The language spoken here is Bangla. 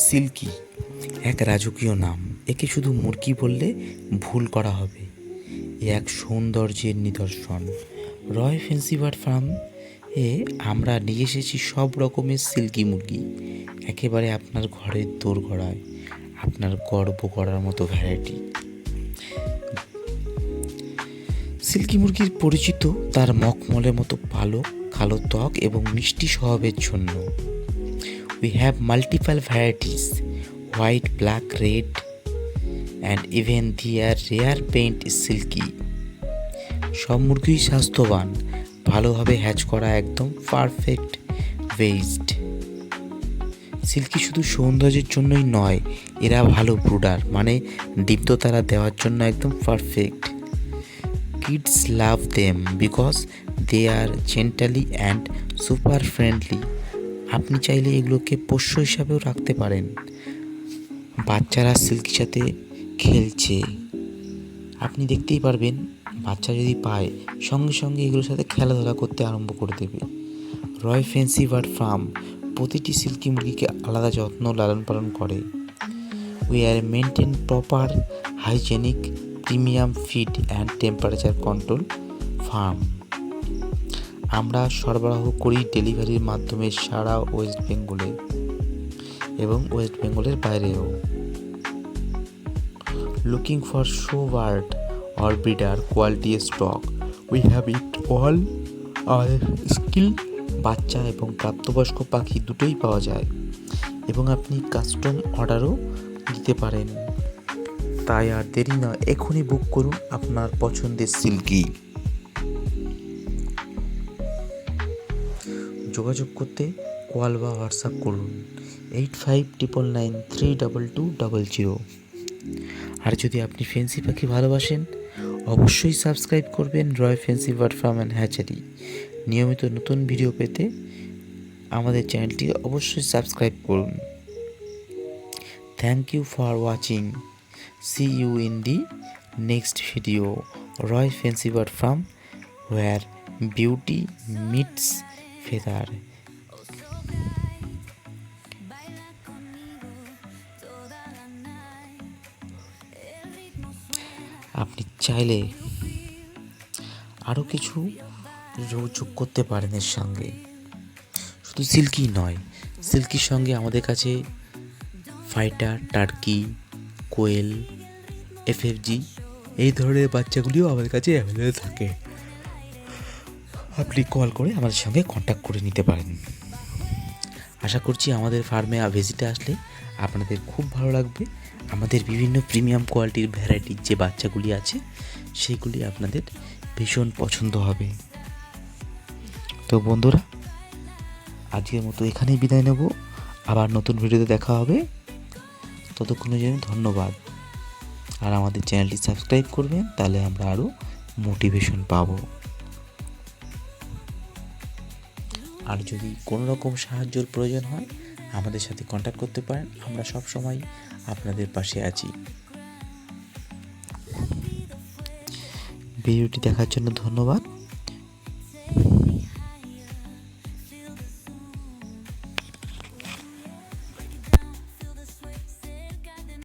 সিল্কি এক রাজকীয় নাম। একে শুধু মুরগি বললে ভুল করা হবে। এ এক সৌন্দর্যের নিদর্শন। রয় ফ্যান্সি বার্ড ফার্ম এ আমরা নিয়ে এসেছি সব রকমের সিল্কি মুরগি, একেবারে আপনার ঘরের দোরগোড়ায়, আপনার গর্ব করার মতো ভ্যারাইটি। সিল্কি মুরগির পরিচিত তার মখমলের মতো পালক, কালো ত্বক এবং মিষ্টি স্বভাবের জন্য। We have multiple varieties: white, black, red, and even their rare paint is silky. সব মুরগিই স্বাস্থ্যবান, ভালোভাবে হ্যাচ করা, একদম পারফেক্ট ওয়েজড। সিল্কি শুধু সৌন্দর্যের জন্যই নয়, এরা ভালো ব্রুডার, মানে ডিম তো তারা দেওয়ার জন্য একদম perfect. Kids love them because they are gently and super friendly. আপনি চাইলে এগুলোকে পোষ্য হিসাবেও রাখতে পারেন। বাচ্চারা সিল্কির সাথে খেলছে, আপনি দেখতেই পারবেন। বাচ্চা যদি পায়, সঙ্গে সঙ্গে এগুলোর সাথে খেলাধুলা করতে আরম্ভ করে দেবে। রয় ফ্যান্সি বার্ড ফার্ম প্রতিটি সিল্কি মুরগিকে আলাদা যত্ন লালন পালন করে। We are maintain proper hygienic premium feed and temperature control farm. আমরা সরবরাহ করি ডেলিভারির মাধ্যমে সারা ওয়েস্ট বেঙ্গলে এবং ওয়েস্ট বেঙ্গলের বাইরেও। Looking for show bird or breeder quality stock, we have it all. আমাদের স্কিল বাচ্চা এবং প্রাপ্তবয়স্ক পাখি দুটোই পাওয়া যায় এবং আপনি কাস্টম অর্ডারও দিতে পারেন। তাই আর দেরি নয়, এখনই বুক করুন আপনার পছন্দের সিল্কি। যোগাযোগ করতে কল বা হোয়াটসঅ্যাপ করুন 8599932200। আর যদি আপনি ফ্যান্সি পাখি ভালোবাসেন, অবশ্যই সাবস্ক্রাইব করবেন Roy fancy bird farm and hatchery. নিয়মিত নতুন ভিডিও পেতে আমাদের চ্যানেলটি অবশ্যই সাবস্ক্রাইব করুন। Thank you for watching. See you in the next video. Roy Fancy Bird Farm, where beauty meets feather. আপনি চাইলে আরও কিছু যোগ করতে পারেন এর সঙ্গে। শুধু সিল্কি নয়, সিল্কির সঙ্গে আমাদের কাছে ফাইটার, টার্কি, কোয়েল, এফএফজি এই ধরনের বাচ্চাগুলিও আমাদের কাছে অ্যাভেলেবেল থাকে। আপনি কল করে আমাদের সঙ্গে কন্ট্যাক্ট করে নিতে পারেন। আশা করছি আমাদের ফার্মে ভিজিটে আসলে আপনাদের খুব ভালো লাগবে। আমাদের বিভিন্ন প্রিমিয়াম কোয়ালিটির ভ্যারাইটির যে বাচ্চাগুলি আছে, সেগুলি আপনাদের ভীষণ পছন্দ হবে। তো বন্ধুরা, আজকের মতো এখানেই বিদায় নেব। আবার নতুন ভিডিওতে দেখা হবে। ততক্ষণের জন্য ধন্যবাদ। আর আমাদের চ্যানেলটি সাবস্ক্রাইব করবেন, তাহলে আমরা আরও মোটিভেশন পাবো। আর যদি কোনো রকম সাহায্যের প্রয়োজন হয়, আমাদের সাথে কন্ট্যাক্ট করতে পারেন। আমরা সব সময় আপনাদের পাশে আছি। ভিডিওটি দেখার জন্য ধন্যবাদ।